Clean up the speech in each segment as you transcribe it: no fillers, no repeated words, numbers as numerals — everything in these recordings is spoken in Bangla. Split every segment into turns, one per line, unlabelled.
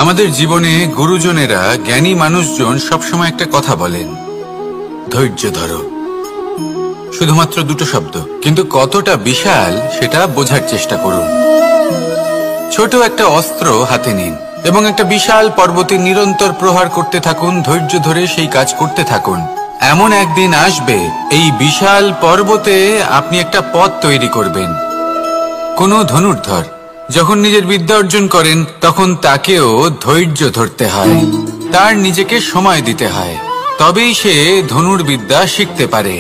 আমাদের জীবনে গুরুজনেরা, জ্ঞানী মানুষজন সবসময় একটা কথা বলেন, ধৈর্য ধরো। শুধুমাত্র দুটো শব্দ, কিন্তু কতটা বিশাল সেটা বোঝার চেষ্টা করুন। ছোট একটা অস্ত্র হাতে নিন এবং একটা বিশাল পর্বতে নিরন্তর প্রহার করতে থাকুন। ধৈর্য ধরে সেই কাজ করতে থাকুন। এমন একদিন আসবে, এই বিশাল পর্বতে আপনি একটা পথ তৈরি করবেন। কোনো ধনুর্ধর যখন নিজের বিদ্যা অর্জন করেন, তখন তাকেও ধৈর্য ধরতে হয়, তার নিজেকে সময় দিতে হয়, তবেই সে ধনুর্বিদ্যা শিখতে পারে।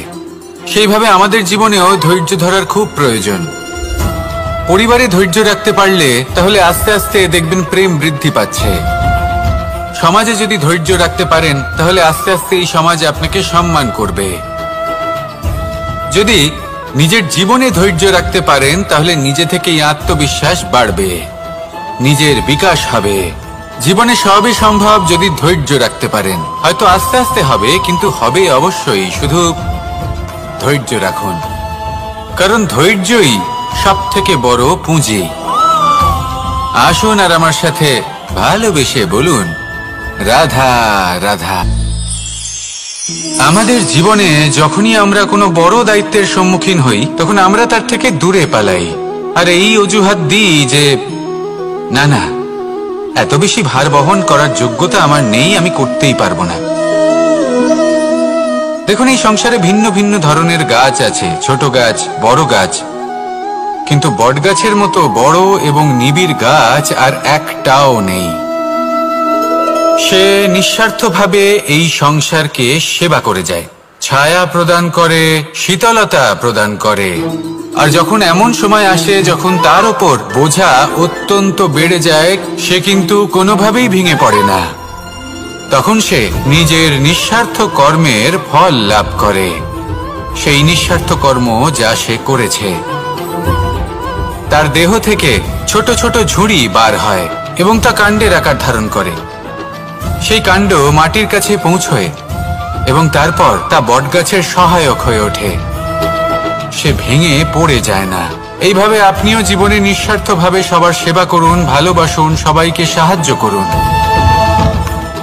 সেইভাবে আমাদের জীবনেও ধৈর্য ধরার খুব প্রয়োজন। পরিবারে ধৈর্য রাখতে পারলে তাহলে আস্তে আস্তে দেখবেন প্রেম বৃদ্ধি পাচ্ছে। সমাজে যদি ধৈর্য রাখতে পারেন তাহলে আস্তে আস্তে এই সমাজ আপনাকে সম্মান করবে। যদি নিজের জীবনে ধৈর্য রাখতে পারেন তাহলে নিজে থেকেই আত্মবিশ্বাস বাড়বে, নিজের বিকাশ হবে। জীবনে সবই সম্ভব যদি ধৈর্য রাখতে পারেন। হয়তো আস্তে আস্তে হবে, কিন্তু হবে অবশ্যই। শুধু ধৈর্য রাখুন, কারণ ধৈর্যই সব থেকে বড় পুঁজি। আসুন আর আমার সাথে ভালোবেসে বলুন, রাধা রাধা। আমাদের জীবনে যখনই আমরা কোনো বড় দায়িত্বের সম্মুখীন হই, তখন আমরা তার থেকে দূরে পালাই আর এই অজুহাত দিই যে না না, এত বেশি ভার বহন করার যোগ্যতা আমার নেই, আমি করতেই পারবো না। দেখুন, এই সংসারে ভিন্ন ভিন্ন ধরনের গাছ আছে, ছোট গাছ, বড় গাছ, কিন্তু বটগাছের মতো বড় এবং নিবিড় গাছ আর একটাও নেই। সে নিঃস্বার্থভাবে এই সংসারকে সেবা করে যায়, ছায়া প্রদান করে, শীতলতা প্রদান করে। আর যখন এমন সময় আসে যখন তার ওপর বোঝা অত্যন্ত বেড়ে যায়, সে কিন্তু কোনোভাবেই ভেঙে পড়ে না। তখন সে নিজের নিঃস্বার্থ কর্মের ফল লাভ করে, সেই নিঃস্বার্থ কর্ম যা সে করেছে। তার দেহ থেকে ছোট ছোট ঝুড়ি বার হয় এবং তা কাণ্ডের আকার ধারণ করে। সেই কাণ্ড মাটির কাছে পৌঁছয় এবং তারপর তা বটগাছের সহায়ক হয়ে ওঠে। সে ভেঙে পড়ে যায় না। এইভাবে আপনিও জীবনে নিঃস্বার্থভাবে সবার সেবা করুন, ভালোবাসুন, সবাইকে সাহায্য করুন।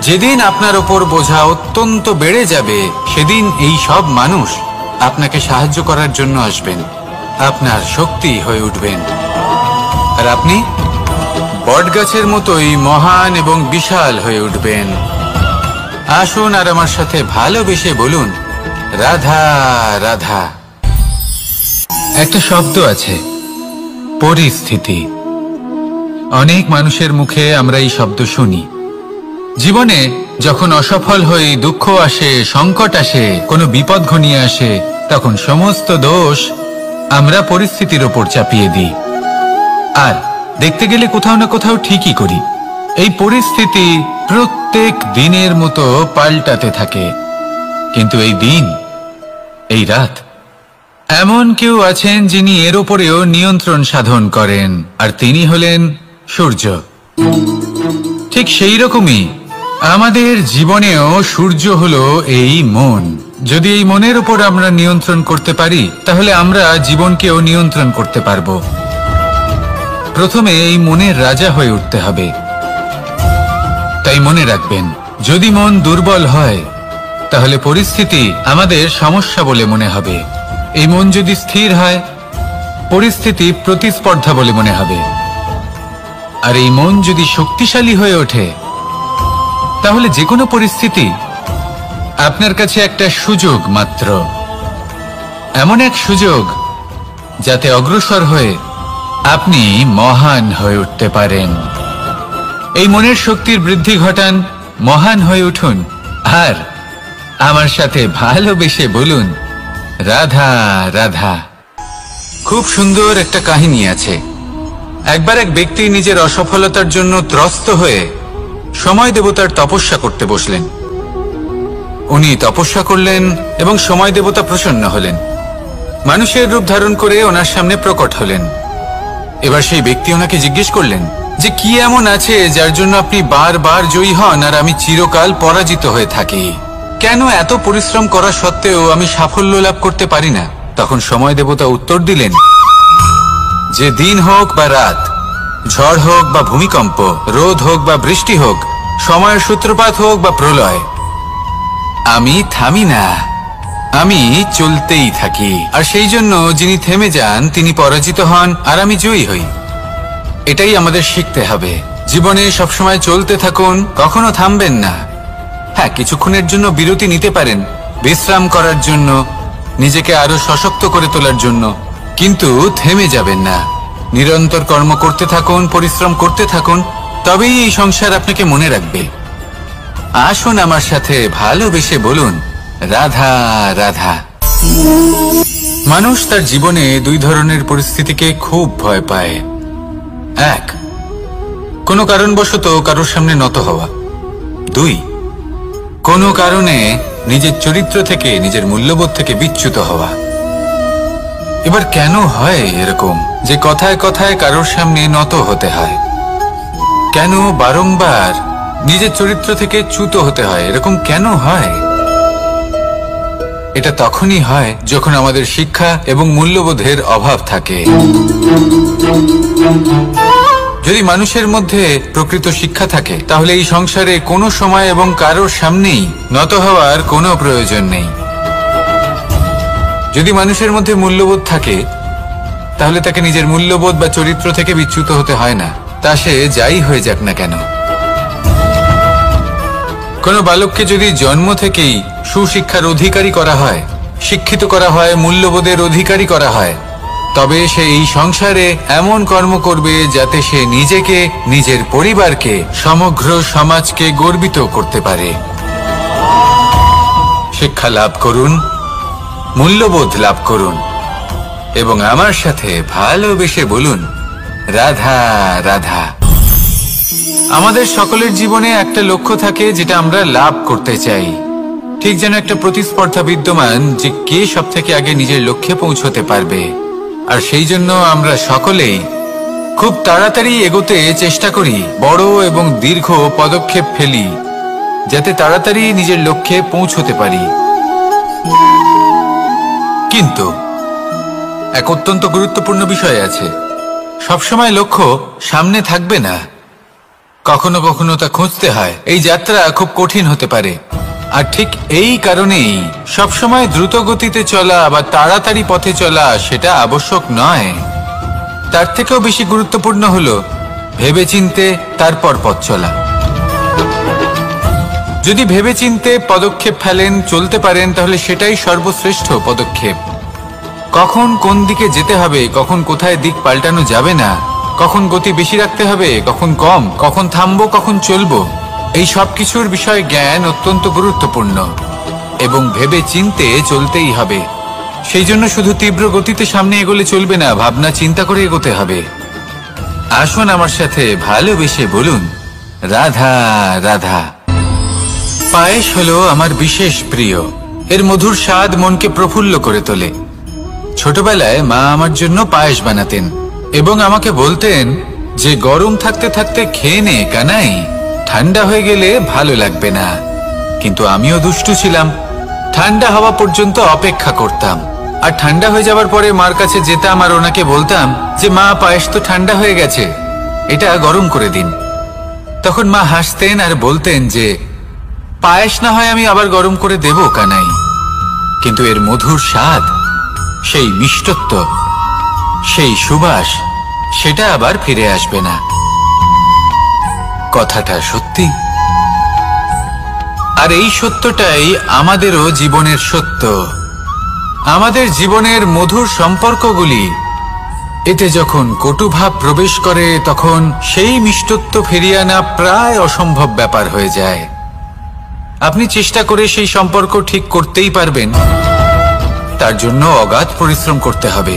যেদিন আপনার ওপর বোঝা অত্যন্ত বেড়ে যাবে, সেদিন এই সব মানুষ আপনাকে সাহায্য করার জন্য আসবেন, আপনার শক্তি হয়ে উঠবেন, আর আপনি বটগাছের মতোই মহান এবং বিশাল হয়ে উঠবেন। আসুন আর আমার সাথে ভালোবেসে বলুন, রাধা রাধা। একটা শব্দ আছে, পরিস্থিতি। অনেক মানুষের মুখে আমরা এই শব্দ শুনি। জীবনে যখন অসফল হই, দুঃখ আসে, সংকট আসে, কোনো বিপদ ঘনিয়ে আসে, তখন সমস্ত দোষ আমরা পরিস্থিতির ওপর চাপিয়ে দিই। আর দেখতে গেলে কোথাও না কোথাও ঠিকই করি। এই পরিস্থিতি প্রত্যেক দিনের মতো পাল্টাতে থাকে, কিন্তু এই দিন, এই রাত, এমন কেউ আছেন যিনি এর ওপরেও নিয়ন্ত্রণ সাধন করেন, আর তিনি হলেন সূর্য। ঠিক সেই রকমই আমাদের জীবনেও সূর্য হলো এই মন। যদি এই মনের উপর আমরা নিয়ন্ত্রণ করতে পারি, তাহলে আমরা জীবনকেও নিয়ন্ত্রণ করতে পারবো। প্রথমে এই মনের রাজা হয়ে উঠতে হবে। তাই মনে রাখবেন, যদি মন দুর্বল হয় তাহলে পরিস্থিতি আমাদের সমস্যা বলে মনে হবে। এই মন যদি স্থির হয়, পরিস্থিতি প্রতিস্পর্ধা বলে মনে হবে। আর এই মন যদি শক্তিশালী হয়ে ওঠে, তাহলে যে কোনো পরিস্থিতি আপনার কাছে একটা সুযোগ মাত্র, এমন এক সুযোগ যাতে অগ্রসর হয়ে আপনি মহান হয়ে উঠতে পারেন। এই মনের শক্তির বৃদ্ধি ঘটান, মহান হয়ে উঠুন, আর আমার সাথে ভালোবেসে বলুন, রাধা রাধা। খুব সুন্দর একটা কাহিনী আছে। একবার এক ব্যক্তি নিজের অসফলতার জন্য ত্রস্ত হয়ে সময় দেবতার তপস্যা করতে বসলেন। উনি তপস্যা করলেন এবং সময় দেবতা প্রসন্ন হলেন, মানুষের রূপ ধারণ করে ওনার সামনে প্রকট হলেন। এবার সেই ব্যক্তি ওনাকে জিজ্ঞেস করলেন যে কি এমন আছে যার জন্য আপনি বারবার জয়ী হন আর আমি চিরকাল পরাজিত হয়ে থাকি? কেন এত পরিশ্রম করা সত্ত্বেও আমি সাফল্য লাভ করতে পারি না? তখন সময় দেবতা উত্তর দিলেন যে দিন হোক বা রাত, ঝড় হোক বা ভূমিকম্প, রোদ হোক বা বৃষ্টি হোক, সময়ের সূত্রপাত হোক বা প্রলয়, আমি থামি না, আমি চলতেই থাকি। আর সেই জন্য যিনি থেমে যান তিনি পরাজিত হন, আর আমি জয়ী হই। এটাই আমাদের শিখতে হবে। জীবনে সবসময় চলতে থাকুন, কখনো থামবেন না। হ্যাঁ, কিছুক্ষণের জন্য বিরতি নিতে পারেন, বিশ্রাম করার জন্য, নিজেকে আরো সশক্ত করে তোলার জন্য, কিন্তু থেমে যাবেন না। নিরন্তর কর্ম করতে থাকুন, পরিশ্রম করতে থাকুন, তবেই এই সংসার আপনাকে মনে রাখবে। আসুন আমার সাথে ভালোবেসে বলুন, রাধা রাধা। মানুষ তার জীবনে দুই ধরনের পরিস্থিতিকে খুব ভয় পায়। এক, কোনো কারণবশত কারোর সামনে নত হওয়া। দুই, কোনো কারণে নিজের চরিত্র থেকে, নিজের মূল্যবোধ থেকে বিচ্যুত হওয়া। এবার কেন হয় এরকম যে কথায় কথায় কারোর সামনে নত হতে হয়? কেন বারংবার নিজের চরিত্র থেকে চ্যুত হতে হয়? এরকম কেন হয়? এটা তখনই হয় যখন আমাদের শিক্ষা এবং মূল্যবোধের অভাব থাকে। যদি মানুষের মধ্যে প্রকৃত শিক্ষা থাকে, তাহলে এই সংসারে কোনো সময় এবং কারোর সামনেই নত হওয়ার কোনো প্রয়োজন নেই। যদি মানুষের মধ্যে মূল্যবোধ থাকে, তাহলে তাকে নিজের মূল্যবোধ বা চরিত্র থেকে বিচ্যুত হতে হয় না, তা সে যাই হয়ে যাক না কেন। কোনো বালককে যদি জন্ম থেকেই সুশিক্ষার অধিকারী করা হয়, শিক্ষিত করা হয়, মূল্যবোধের অধিকারী করা হয়, তবে সে এই সংসারে এমন কর্ম করবে যাতে সে নিজেকে, নিজের পরিবারকে, সমগ্র সমাজকে গর্বিত করতে পারে। শিক্ষা লাভ করুন, মূল্যবোধ লাভ করুন, এবং আমার সাথে ভালোবেসে বলুন, রাধা রাধা। আমাদের সকলের জীবনে একটা লক্ষ্য থাকে যেটা আমরা লাভ করতে চাই। ঠিক যেন একটা প্রতিস্পর্ধা বিদ্যমান যে কে সব থেকে আগে নিজের লক্ষ্যে পৌঁছতে পারবে। আর সেই জন্য আমরা সকলেই খুব তাড়াতাড়ি এগোতে চেষ্টা করি, বড় এবং দীর্ঘ পদক্ষেপ ফেলি, যাতে তাড়াতাড়ি নিজের লক্ষ্যে পৌঁছতে পারি। কিন্তু এক অত্যন্ত গুরুত্বপূর্ণ বিষয় আছে, সবসময় লক্ষ্য সামনে থাকবে না, কখনো কখনো তা খুঁজতে হয়। এই যাত্রা খুব কঠিন হতে পারে, আর ঠিক এই কারণেই সবসময় দ্রুত গতিতে চলা বা তাড়াতাড়ি পথে চলা সেটা আবশ্যক নয়। তার থেকেও বেশি গুরুত্বপূর্ণ হলো ভেবেচিন্তে তারপর পথ চলা। যদি ভেবেচিন্তে পদক্ষেপ ফেলেন, চলতে পারেন, তাহলে সেটাই সর্বশ্রেষ্ঠ পদক্ষেপ। কখন কোন দিকে যেতে হবে, কখন কোথায় দিক পাল্টানো যাবে না, কখন গতি বেশি রাখতে হবে, কখন কম, কখন থামবো, কখন চলবো, এই সব কিছুর বিষয়ে জ্ঞান অত্যন্ত গুরুত্বপূর্ণ এবং ভেবে চিন্তে চলতেই হবে। সেই জন্য শুধু তীব্র গতিতে সামনে এগোলে চলবে না, ভাবনা চিন্তা করে এগোতে হবে। আসুন আমার সাথে ভালোবেসে বলুন, রাধা রাধা। পায়েস হলো আমার বিশেষ প্রিয়। এর মধুর স্বাদ মনকে প্রফুল্ল করে তোলে। ছোটবেলায় মা আমার জন্য পায়েস বানাতেন এবং আমাকে বলতেন যে গরম থাকতে থাকতে খেয়ে নে কানাই, ঠান্ডা হয়ে গেলে ভালো লাগবে না। কিন্তু আমিও দুষ্টু ছিলাম, ঠান্ডা হওয়া পর্যন্ত অপেক্ষা করতাম, আর ঠান্ডা হয়ে যাবার পরে মার কাছে যেতাম আর ওনাকে বলতাম যে মা, পায়েস তো ঠান্ডা হয়ে গেছে, এটা গরম করে দিন। তখন মা হাসতেন আর বলতেন যে পায়েস না হয় আমি আবার গরম করে দেব কানাই, কিন্তু এর মধুর স্বাদ, সেই মিষ্টত্ব, সেই সুবাস, সেটা আবার ফিরে আসবে না। কথাটা সত্যি, আর এই সত্যটাই আমাদেরও জীবনের সত্য। আমাদের জীবনের মধুর সম্পর্কগুলি, এতে যখন কটুভাব প্রবেশ করে তখন সেই মিষ্টত্ব ফিরিয়ে আনা প্রায় অসম্ভব ব্যাপার হয়ে যায়। আপনি চেষ্টা করে সেই সম্পর্ক ঠিক করতেই পারবেন, তার জন্য অগাধ পরিশ্রম করতে হবে,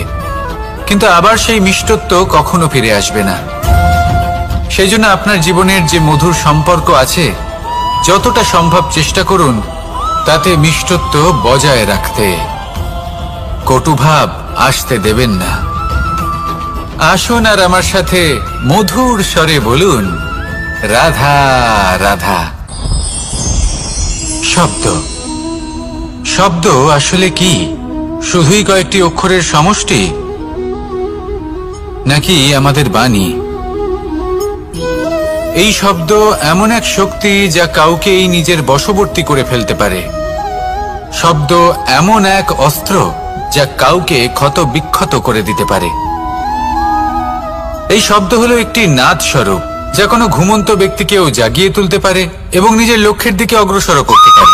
কিন্তু আবার সেই মিষ্টত্ব কখনো ফিরে আসবে না। সেই জন্য আপনার জীবনের যে মধুর সম্পর্ক আছে, যতটা সম্ভব চেষ্টা করুন তাতে মিষ্টত্ব বজায় রাখতে। কটুভাব আসতে দেবেন না। আসুন আর আমার সাথে মধুর স্বরে বলুন, রাধা রাধা। শব্দ, শব্দ আসলে কি? শুধুই কয়েকটি অক্ষরের সমষ্টি, নাকি আমাদের বাণী? এই শব্দ এমন এক শক্তি যা কাউকে এই নিজের বশবর্তী করে ফেলতে পারে। শব্দ এমন এক অস্ত্র যা কাউকে ক্ষত বিক্ষত করে দিতে পারে। এই শব্দ হলো একটি নাদ স্বরূপ যা কোনো ঘুমন্ত ব্যক্তিকেও জাগিয়ে তুলতে পারে এবং নিজের লক্ষ্যের দিকে অগ্রসর করতে পারে।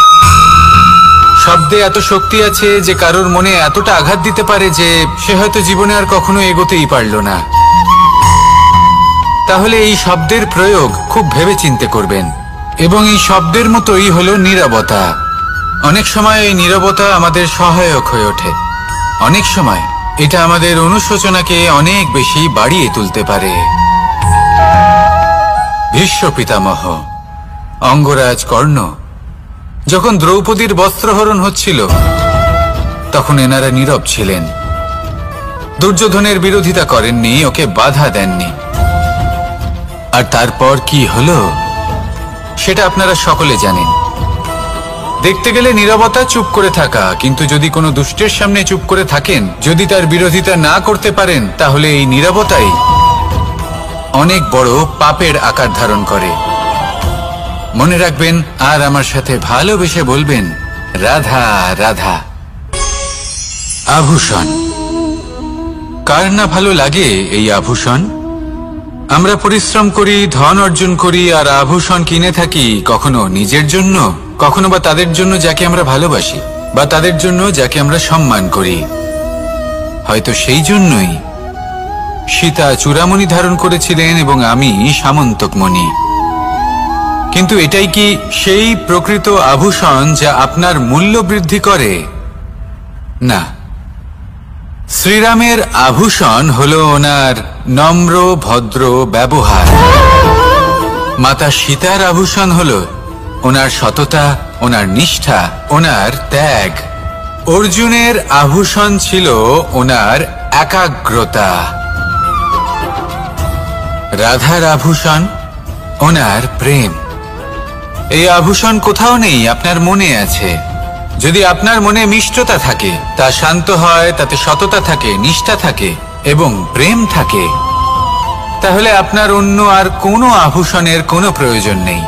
শব্দে এত শক্তি আছে যে কারোর মনে এতটা আঘাত দিতে পারে যে সে হয়তো জীবনে আর কখনো এগোতেই পারল না। তাহলে এই শব্দের প্রয়োগ খুব ভেবেচিন্তে করবেন। এবং এই শব্দের মতোই হলো নীরবতা। অনেক সময় এই নীরবতা আমাদের সহায়ক হয়ে ওঠে। অনেক সময় এটা আমাদের অনুশোচনাকে অনেক বেশি বাড়িয়ে তুলতে পারে। ভীষ্ম পিতামহ, অঙ্গরাজ কর্ণ যখন দ্রৌপদীর বস্ত্রহরণ হচ্ছিল তখন এনারা নীরব ছিলেন। দুর্যোধনের বিরোধিতা করেননি, ওকে বাধা দেননি। আর তারপর কি হলো সেটা আপনারা সকলে জানেন। দেখতে গেলে নীরবতা চুপ করে থাকা, কিন্তু যদি কোনো দুষ্টের সামনে চুপ করে থাকেন, যদি তার বিরোধিতা না করতে পারেন, তাহলে এই নীরবতাই অনেক বড় পাপের আকার ধারণ করে। মনে রাখবেন আর আমার সাথে ভালোবেসে বলবেন, রাধা রাধা। আভূষণ। কার না ভালো লাগে এই আভূষণ? আমরা পরিশ্রম করি, ধন অর্জন করি আর আভূষণ কিনে থাকি, কখনো নিজের জন্য, কখনো বা তাদের জন্য যাকে আমরা ভালোবাসি, বা তাদের জন্য যাকে আমরা সম্মান করি। হয়তো সেই জন্যই সীতা চূড়ামণি ধারণ করেছিলেন এবং আমি সামন্তকমণি। কিন্তু এটাই কি সেই প্রকৃত আভূষণ যা আপনার মূল্য বৃদ্ধি করে? না। শ্রীরামের আভূষণ হলো ওনার নম্র ভদ্র ব্যবহার। মাতা সীতার আভূষণ হলো ওনার সততা, ওনার নিষ্ঠা, ওনার ত্যাগ। অর্জুনের আভূষণ ছিল ওনার একাগ্রতা। রাধার আভূষণ ওনার প্রেম। এই আভূষণ কোথাও নেই, আপনার মনে আছে। যদি আপনার মনে মিষ্টতা থাকে, তা শান্ত হয়, তাতে সততা থাকে, নিষ্ঠা থাকে এবং প্রেম থাকে, তাহলে আপনার অন্য আর কোনো আভূষণের কোনো প্রয়োজন নেই।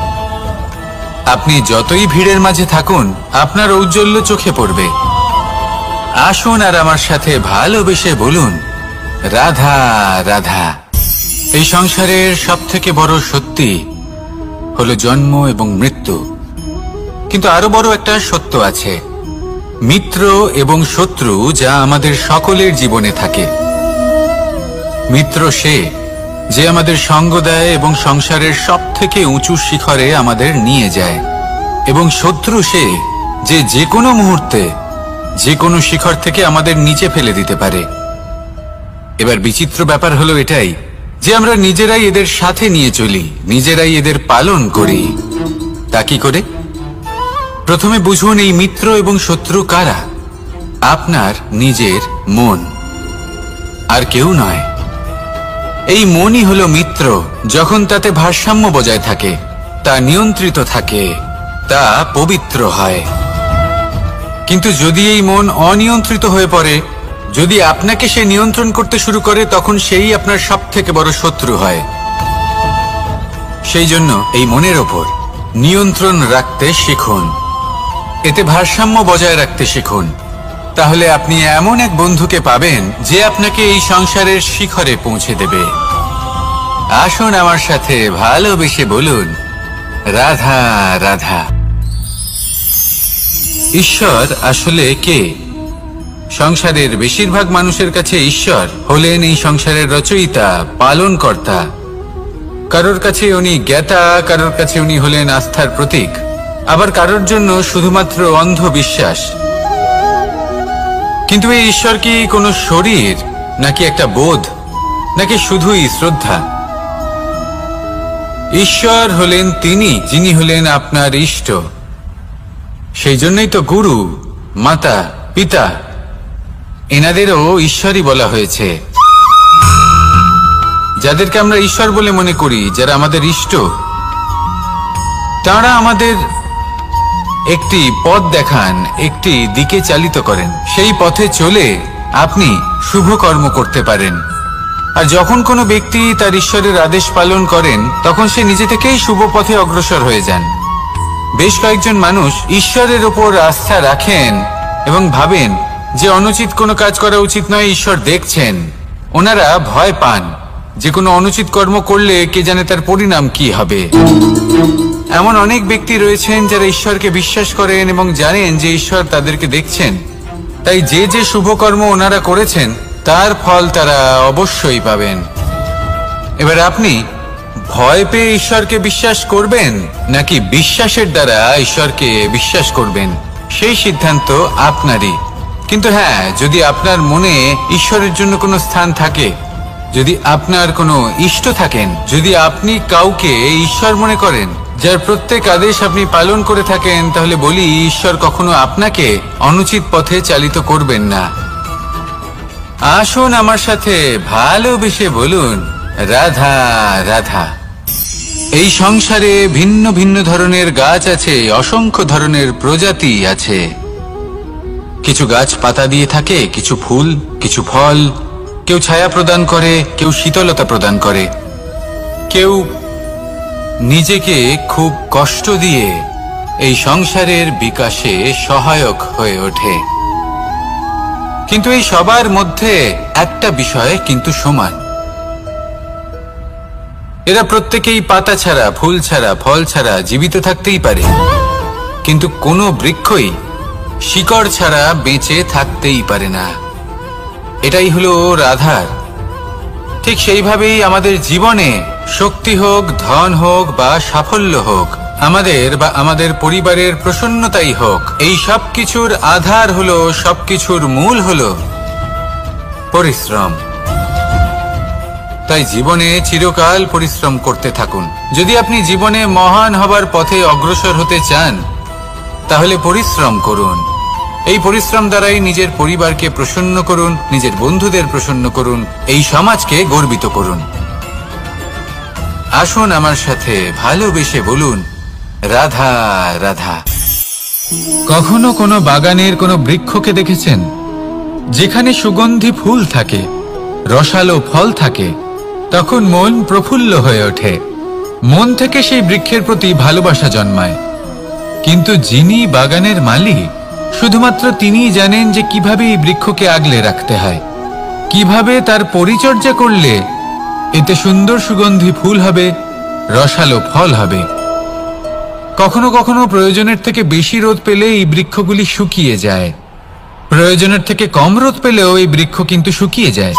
আপনি যতই ভিড়ের মাঝে থাকুন, আপনার ঔজ্জ্বল্য চোখে পড়বে। আসুন আর আমার সাথে ভালোবেসে বলুন, রাধা রাধা। এই সংসারের সবথেকে বড় সত্যি হলো জন্ম এবং মৃত্যু। কিন্তু আরো বড় একটা সত্য আছে, মিত্র এবং শত্রু, যা আমাদের সকলের জীবনে থাকে। মিত্র সে যে আমাদের সঙ্গ দেয় এবং সংসারের সবথেকে উঁচু শিখরে আমাদের নিয়ে যায়, এবং শত্রু সে যে যে কোনো মুহূর্তে যে কোনো শিখর থেকে আমাদের নিচে ফেলে দিতে পারে। এবার বিচিত্র ব্যাপার হলো এটাই যে আমরা নিজেরাই এদের সাথে নিয়ে চলি, নিজেরাই এদের পালন করি। তা কি করে? প্রথমে বুঝুন এই মিত্র এবং শত্রু কারা। আপনার নিজের মন, আর কেউ নয়। এই মনই হলো মিত্র যখন তাতে ভারসাম্য বজায় থাকে, তা নিয়ন্ত্রিত থাকে, তা পবিত্র হয়। কিন্তু যদি এই মন অনিয়ন্ত্রিত হয়ে পড়ে, যদি আপনাকে সে নিয়ন্ত্রণ করতে শুরু করে, তখন সেই আপনার সবথেকে বড় শত্রু হয়। সেই জন্য এই মনের ওপর নিয়ন্ত্রণ রাখতে শিখুন, এতে ভারসাম্য বজায় রাখতে শিখুন। তাহলে আপনি এমন এক বন্ধুকে পাবেন যে আপনাকে এই সংসারের শিখরে পৌঁছে দেবে। আসুন আমার সাথে ভালোবেসে বলুন, রাধা রাধা। ঈশ্বর আসলে কে? সংসারের বেশিরভাগ মানুষের কাছে ঈশ্বর হলেন এই সংসারের রচয়িতা, পালনকর্তা। কারোর কাছে উনি জ্ঞাতা, কারোর কাছে উনি হলেন আস্থার প্রতীক, আবার কারোর জন্য শুধুমাত্র অন্ধ বিশ্বাস। কিন্তু এই ঈশ্বর কি কোনো শরীর, নাকি একটা বোধ, নাকি শুধুই শ্রদ্ধা? ঈশ্বর হলেন তিনি যিনি হলেন আপনার ইষ্ট। সেই জন্যই তো গুরু, মাতা, পিতা এনাদেরও ঈশ্বরই বলা হয়েছে। যাদেরকে আমরা ঈশ্বর বলে মনে করি, যারা আমাদের ইষ্ট, তারা আমাদের একটি পথ দেখান, একটি দিকে চালিত করেন। সেই পথে চলে আপনি শুভ কর্ম করতে পারেন, আর যখন কোনো ব্যক্তি তার ঈশ্বরের আদেশ পালন করেন তখন সে নিজে থেকেই শুভ পথে অগ্রসর হয়ে যান। বেশ কয়েকজন মানুষ ঈশ্বরের ওপর আস্থা রাখেন এবং ভাবেন যে অনুচিত কোনো কাজ করা উচিত নয়, ঈশ্বর দেখছেন। ওনারা ভয় পান যে কোনো অনুচিত কর্ম করলে কে জানে তার পরিণাম কি হবে। এমন অনেক ব্যক্তি রয়েছেন যারা ঈশ্বরকে বিশ্বাস করেন এবং জানেন যে ঈশ্বর তাদেরকে দেখছেন, তাই যে যে শুভ কর্ম ওনারা করেছেন তার ফল তারা অবশ্যই পাবেন। এবার আপনি ভয় পেয়ে ঈশ্বরকে বিশ্বাস করবেন নাকি বিশ্বাসের দ্বারা ঈশ্বরকে বিশ্বাস করবেন, সেই সিদ্ধান্ত আপনারই। কিন্তু হ্যাঁ, যদি আপনার মনে ঈশ্বরের জন্য কোনো স্থান থাকে, যদি আপনার কোনো ইষ্ট থাকেন, যদি আপনি কাউকে ঈশ্বর মনে করেন যার প্রত্যেক আদেশ আপনি পালন করে থাকেন, তাহলে বলি ঈশ্বর কখনো আপনাকে অনুচিত পথে চালিত করবেন না। আসুন আমার সাথে ভালোবেসে বলুন, রাধা রাধা। এই সংসারে ভিন্ন ভিন্ন ধরনের গাছ আছে, অসংখ্য ধরনের প্রজাতি আছে। কিছু গাছ পাতা দিয়ে থাকে, কিছু ফুল, কিছু ফল। কেউ ছায়া প্রদান করে, কেউ শীতলতা প্রদান করে, কেউ নিজেকে খুব কষ্ট দিয়ে এই সংসারের বিকাশে সহায়ক হয়ে ওঠে। কিন্তু এই সবার মধ্যে একটা বিষয় কিন্তু সমান, এরা প্রত্যেকেই পাতা ছাড়া, ফুল ছাড়া, ফল ছাড়া জীবিত থাকতেই পারে, কিন্তু কোনো বৃক্ষই শিকড় ছাড়া বেঁচে থাকতেই পারে না। এটাই হলো রাধার। ঠিক সেইভাবেই আমাদের জীবনে শক্তি হোক, ধন হোক বা সাফল্য হোক, আমাদের বা আমাদের পরিবারের প্রসন্নতাই হোক, এই সব কিছুর আধার হলো, সবকিছুর মূল হলো পরিশ্রম। তাই জীবনে চিরকাল পরিশ্রম করতে থাকুন। যদি আপনি জীবনে মহান হবার পথে অগ্রসর হতে চান, তাহলে পরিশ্রম করুন। এই পরিশ্রম দ্বারাই নিজের পরিবারকে প্রসন্ন করুন, নিজের বন্ধুদের প্রসন্ন করুন, এই সমাজকে গর্বিত করুন। আসুন আমার সাথে ভালোবেসে বলুন, রাধা রাধা। কখনো কোনো বাগানের কোনো বৃক্ষকে দেখেছেন যেখানে সুগন্ধি ফুল থাকে, রসালো ফল থাকে? তখন মন প্রফুল্ল হয়ে ওঠে, মন থেকে সেই বৃক্ষের প্রতি ভালোবাসা জন্মায়। কিন্তু যিনি বাগানের মালিক, শুধুমাত্র তিনিই জানেন যে কিভাবে এই বৃক্ষকে আগলে রাখতে হয়, কিভাবে তার পরিচর্যা করলে এতে সুন্দর সুগন্ধি ফুল হবে, রসালো ফল হবে। কখনো কখনো প্রয়োজনের থেকে বেশি রোদ পেলে এই বৃক্ষগুলি শুকিয়ে যায়, প্রয়োজনের থেকে কম রোদ পেলেও এই বৃক্ষ কিন্তু শুকিয়ে যায়।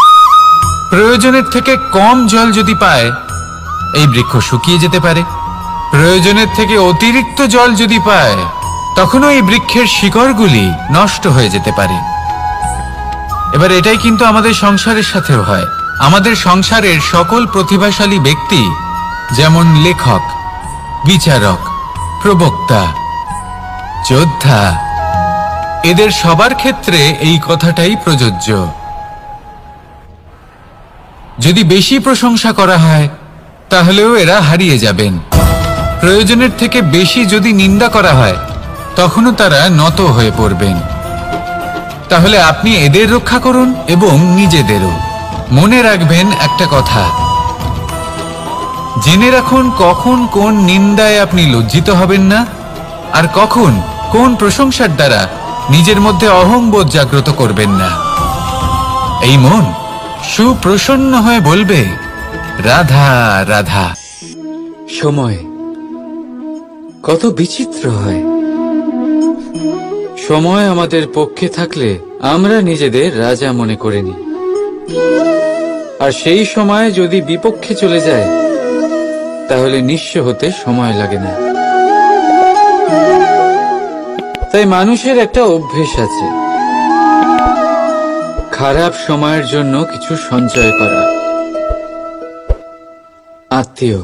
প্রয়োজনের থেকে কম জল যদি পায়, এই বৃক্ষ শুকিয়ে যেতে পারে। প্রয়োজনের থেকে অতিরিক্ত জল যদি পায়, তখনও এই বৃক্ষের শিকড়গুলি নষ্ট হয়ে যেতে পারে। এবার এটাই কিন্তু আমাদের সংসারের সাথেও হয়। আমাদের সংসারের সকল প্রতিভাশালী ব্যক্তি, যেমন লেখক, বিচারক, প্রবক্তা, যোদ্ধা, এদের সবার ক্ষেত্রে এই কথাটাই প্রযোজ্য। যদি বেশি প্রশংসা করা হয়, তাহলেও এরা হারিয়ে যাবেন। প্রয়োজনের থেকে বেশি যদি নিন্দা করা হয়, তখনও তারা নত হয়ে পড়বেন। তাহলে আপনি এদের রক্ষা করুন এবং নিজেদেরও। মনে রাখবেন একটা কথা, জেনে রাখুন কখন কোন নিন্দায় আপনি লজ্জিত হবেন না, আর কখন কোন প্রশংসার দ্বারা নিজের মধ্যে অহংবোধ জাগ্রত করবেন না। এই মন সুপ্রসন্ন হয়ে বলবে, রাধা রাধা। সময় কত বিচিত্র হয়। সময় আমাদের পক্ষে থাকলে আমরা নিজেদের রাজা মনে করে নিই, আর সেই সময় যদি বিপক্ষে চলে যায়, তাহলে নিঃস্ব হতে সময় লাগে না। তাই মানুষের একটা অভ্যেস আছে, খারাপ সময়ের জন্য কিছু সঞ্চয় করা। আত্মীয়,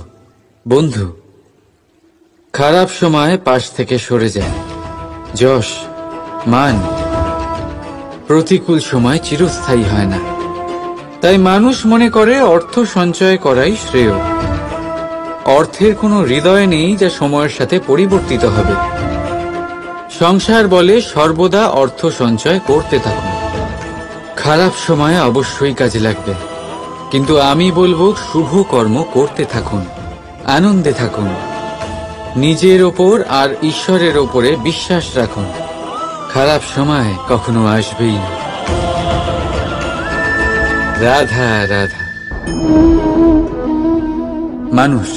বন্ধু খারাপ সময় পাশ থেকে সরে যায়। যশ, মান প্রতিকূল সময় চিরস্থায়ী হয় না। তাই মানুষ মনে করে অর্থ সঞ্চয় করাই শ্রেয়। অর্থের কোনো হৃদয় নেই যা সময়ের সাথে পরিবর্তিত হবে। সংসার বলে সর্বদা অর্থ সঞ্চয় করতে থাকুন। খারাপ সময়ে অবশ্যই কাজে লাগবে, কিন্তু আমি বলবো শুভ কর্ম করতে থাকুন, আনন্দে থাকুন, নিজের ওপর আর ঈশ্বরের ওপরে বিশ্বাস রাখুন। খারাপ সময় কখনো আসবেই না। রাধা রাধা। মানুষ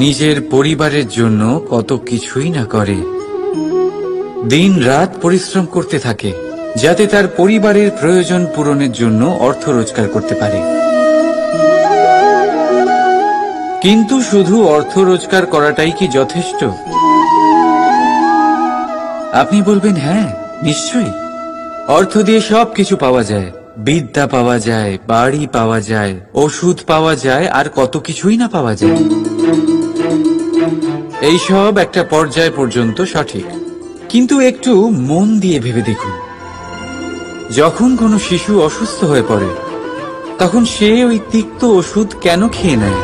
নিজের পরিবারের জন্য কত কিছুই না করে, দিন রাত পরিশ্রম করতে থাকে যাতে তার পরিবারের প্রয়োজন পূরণের জন্য অর্থ রোজগার করতে পারে। কিন্তু শুধু অর্থ রোজগার করাটাই কি যথেষ্ট? আপনি বলবেন হ্যাঁ, নিশ্চয়ই। অর্থ দিয়ে সবকিছু পাওয়া যায়, বিদ্যা পাওয়া যায়, বাড়ি পাওয়া যায়, ওষুধ পাওয়া যায়, আর কত কিছুই না পাওয়া যায়। এইসব একটা পর্যায় পর্যন্ত সঠিক, কিন্তু একটু মন দিয়ে ভেবে দেখুন, যখন কোনো শিশু অসুস্থ হয়ে পড়ে তখন সে ওই তিক্ত ওষুধ কেন খেয়ে নেয়?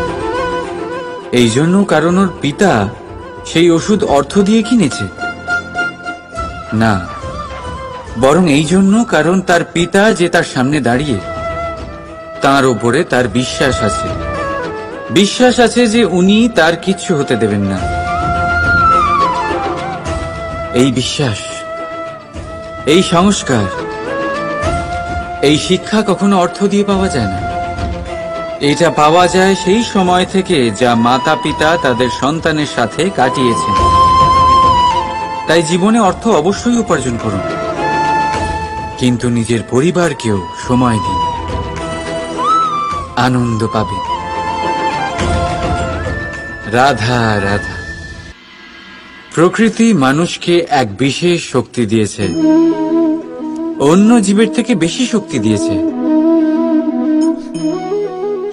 এই জন্য কারণ ওর পিতা সেই ওষুধ অর্থ দিয়ে কিনেছে? না, বরং এই জন্য কারণ তার পিতা যে তার সামনে দাঁড়িয়ে, তার ওপরে তার বিশ্বাস আছে। বিশ্বাস আছে যে উনি তার কিচ্ছু হতে দেবেন না। এই বিশ্বাস, এই সংস্কার, এই শিক্ষা কখনো অর্থ দিয়ে পাওয়া যায় না। এটা পাওয়া যায় সেই সময় থেকে যা মাতা পিতা তাদের সন্তানের সাথে কাটিয়েছেন। তাই জীবনে অর্থ অবশ্যই উপার্জন করুন, কিন্তু নিজের পরিবারকেও সময় দিন, আনন্দ পাবে। রাধা রাধা। প্রকৃতি মানুষকে এক বিশেষ শক্তি দিয়েছে, অন্য জীবের থেকে বেশি শক্তি দিয়েছে,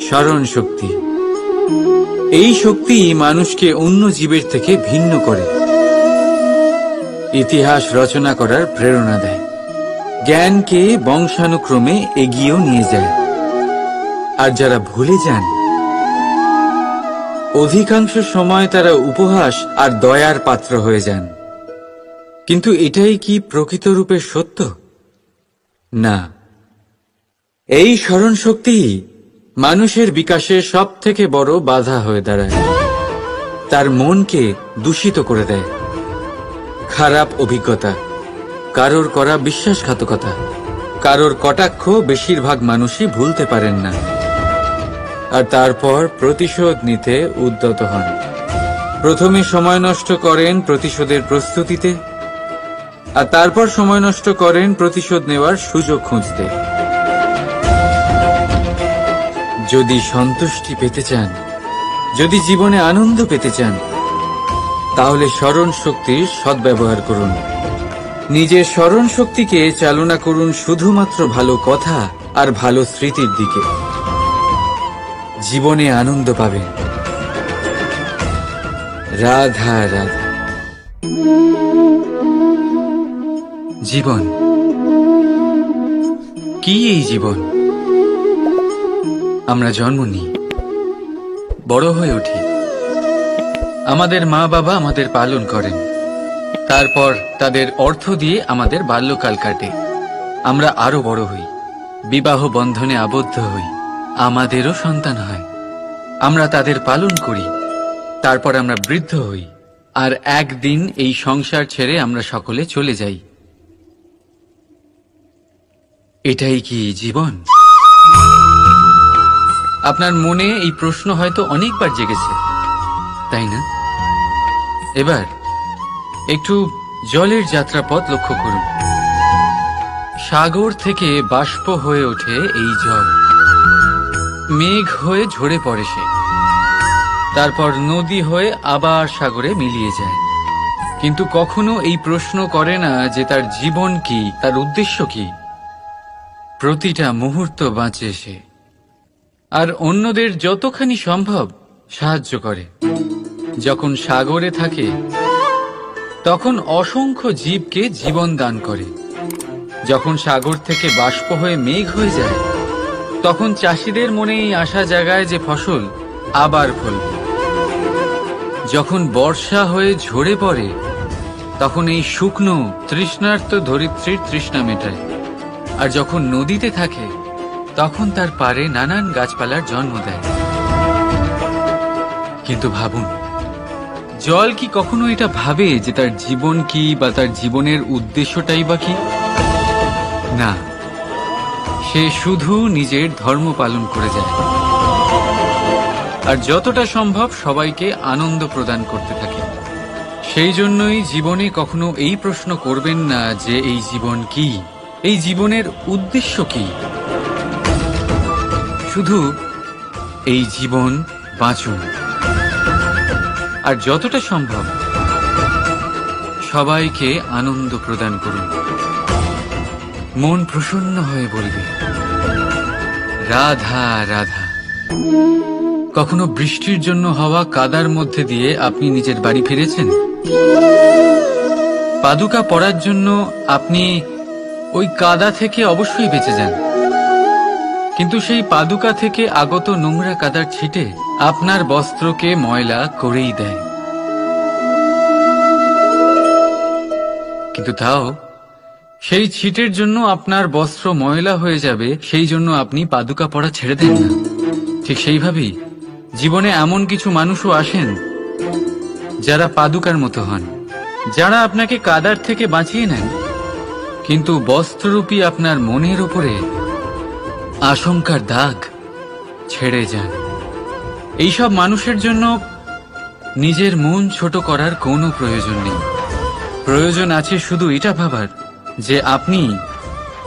স্মরণ শক্তি। এই শক্তি মানুষকে অন্য জীবের থেকে ভিন্ন করে, ইতিহাস রচনা করার প্রেরণা দেয়, জ্ঞানকে বংশানুক্রমে এগিয়েও নিয়ে যায়। আর যারা ভুলে যান, অধিকাংশ সময় তারা উপহাস আর দয়ার পাত্র হয়ে যান। কিন্তু এটাই কি প্রকৃত রূপে সত্য? না। এই স্মরণ শক্তি মানুষের বিকাশের সব থেকে বড় বাধা হয়ে দাঁড়ায়, তার মনকে দূষিত করে দেয়। খারাপ অভিজ্ঞতা, কারোর করা বিশ্বাসঘাতকতা, কারোর কটাক্ষ বেশিরভাগ মানুষই ভুলতে পারেন না, আর তারপর প্রতিশোধ নিতে উদ্যত হন। প্রথমে সময় নষ্ট করেন প্রতিশোধের প্রস্তুতিতে, আর তারপর সময় নষ্ট করেন প্রতিশোধ নেওয়ার সুযোগ খুঁজতে। যদি সন্তুষ্টি পেতে চান, যদি জীবনে আনন্দ পেতে চান, তাহলে স্মরণ শক্তির সদ্ব্যবহার করুন। নিজের স্মরণ শক্তিকে চালনা করুন শুধুমাত্র ভালো কথা আর ভালো স্মৃতির দিকে। জীবনে আনন্দ পাবেন। রাধা রাধা। জীবন কি? এই জীবন আমরা জন্ম নিই, বড় হয়ে উঠি, আমাদের মা বাবা আমাদের পালন করেন, তারপর তাদের অর্থ দিয়ে আমাদের বাল্যকাল কাটে, আমরা আরো বড় হই, বিবাহ বন্ধনে আবদ্ধ হই, আমাদেরও সন্তান হয়, আমরা তাদের পালন করি, তারপর আমরা বৃদ্ধ হই, আর একদিন এই সংসার ছেড়ে আমরা সকলে চলে যাই। এটাই কি জীবন? আপনার মনে এই প্রশ্ন হয়তো অনেকবার জেগেছে, তাই না? এবার একটু জলের যাত্রাপথ লক্ষ্য করুন। সাগর থেকে বাষ্প হয়ে ওঠে এই জল, মেঘ হয়ে ঝরে পড়ে সে, তারপর নদী হয়ে আবার সাগরে মিলিয়ে যায়। কিন্তু কখনো এই প্রশ্ন করে না যে তার জীবন কি, তার উদ্দেশ্য কি। প্রতিটা মুহূর্ত বাঁচে সে, আর অন্যদের যতখানি সম্ভব সাহায্য করে। যখন সাগরে থাকে তখন অসংখ্য জীবকে জীবন দান করে। যখন সাগর থেকে বাষ্প হয়ে মেঘ হয়ে যায় তখন চাষিদের মনে এই আশা জাগায় যে ফসল আবার ফলবে। যখন বর্ষা হয়ে ঝরে পড়ে তখন এই শুকনো তৃষ্ণার্ত ধরিত্রীর তৃষ্ণা মেটায়। আর যখন নদীতে থাকে
তখন তার পাড়ে নানান গাছপালার জন্ম দেয়। কিন্তু ভাবুন, জল কি কখনো এটা ভাবে যে তার জীবন কি বা তার জীবনের উদ্দেশ্যটাই বা কি? না, সে শুধু নিজের ধর্ম পালন করে যায় আর যতটা সম্ভব সবাইকে আনন্দ প্রদান করতে থাকে। সেই জন্যই জীবনে কখনো এই প্রশ্ন করবেন না যে এই জীবন কি, এই জীবনের উদ্দেশ্য কি। শুধু এই জীবন বাঁচুন আর যতটা সম্ভব সবাইকে আনন্দ প্রদান করুন। মন প্রসন্ন হয়ে বলবে রাধা রাধা। কখনো বৃষ্টির জন্য হওয়া কাদার মধ্যে দিয়ে আপনি নিজের বাড়ি ফিরেছেন? পাদুকা পরার জন্য আপনি ওই কাদা থেকে অবশ্যই বেঁচে যান, কিন্তু সেই পাদুকা থেকে আগত নোংরা কাদার ছিটে আপনার বস্ত্রকে ময়লা করেই দেয়। কিন্তু তাও সেই ছিটের জন্য আপনার বস্ত্র ময়লা হয়ে যাবে, সেই জন্য আপনি পাদুকা পরা ছেড়ে দেন না। ঠিক সেইভাবেই জীবনে এমন কিছু মানুষও আসেন যারা পাদুকার মতো হন, যারা আপনাকে কাদার থেকে বাঁচিয়ে নেন, কিন্তু বস্ত্ররূপী আপনার মনের উপরে আশঙ্কার দাগ ছেড়ে যান। এইসব মানুষের জন্য নিজের মন ছোট করার কোনো প্রয়োজন নেই। প্রয়োজন আছে শুধু এটা ভাবার যে আপনি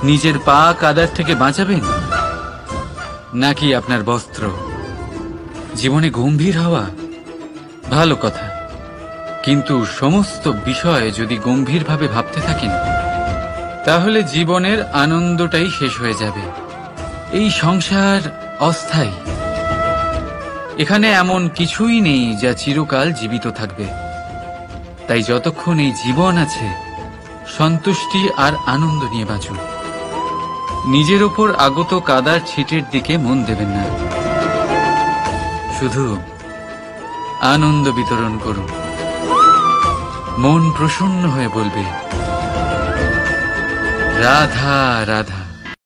নিজের পা কাদার থেকে বাঁচাবেন নাকি আপনার বস্ত্র। জীবনে গম্ভীর হওয়া ভালো কথা, কিন্তু সমস্ত বিষয় যদি গম্ভীরভাবে ভাবতে থাকেন তাহলে জীবনের আনন্দটাই শেষ হয়ে যাবে। এই সংসার অস্থায়ী, এখানে এমন কিছুই নেই যা চিরকাল জীবিত থাকবে। তাই যতক্ষণ এই জীবন আছে সন্তুষ্টি আর আনন্দ নিয়ে বাঁচুন। নিজের ওপর আগত কাদার ছিটের দিকে মন দেবেন না, শুধু আনন্দ বিতরণ করুন। মন প্রসন্ন হয়ে বলবে রাধা রাধা।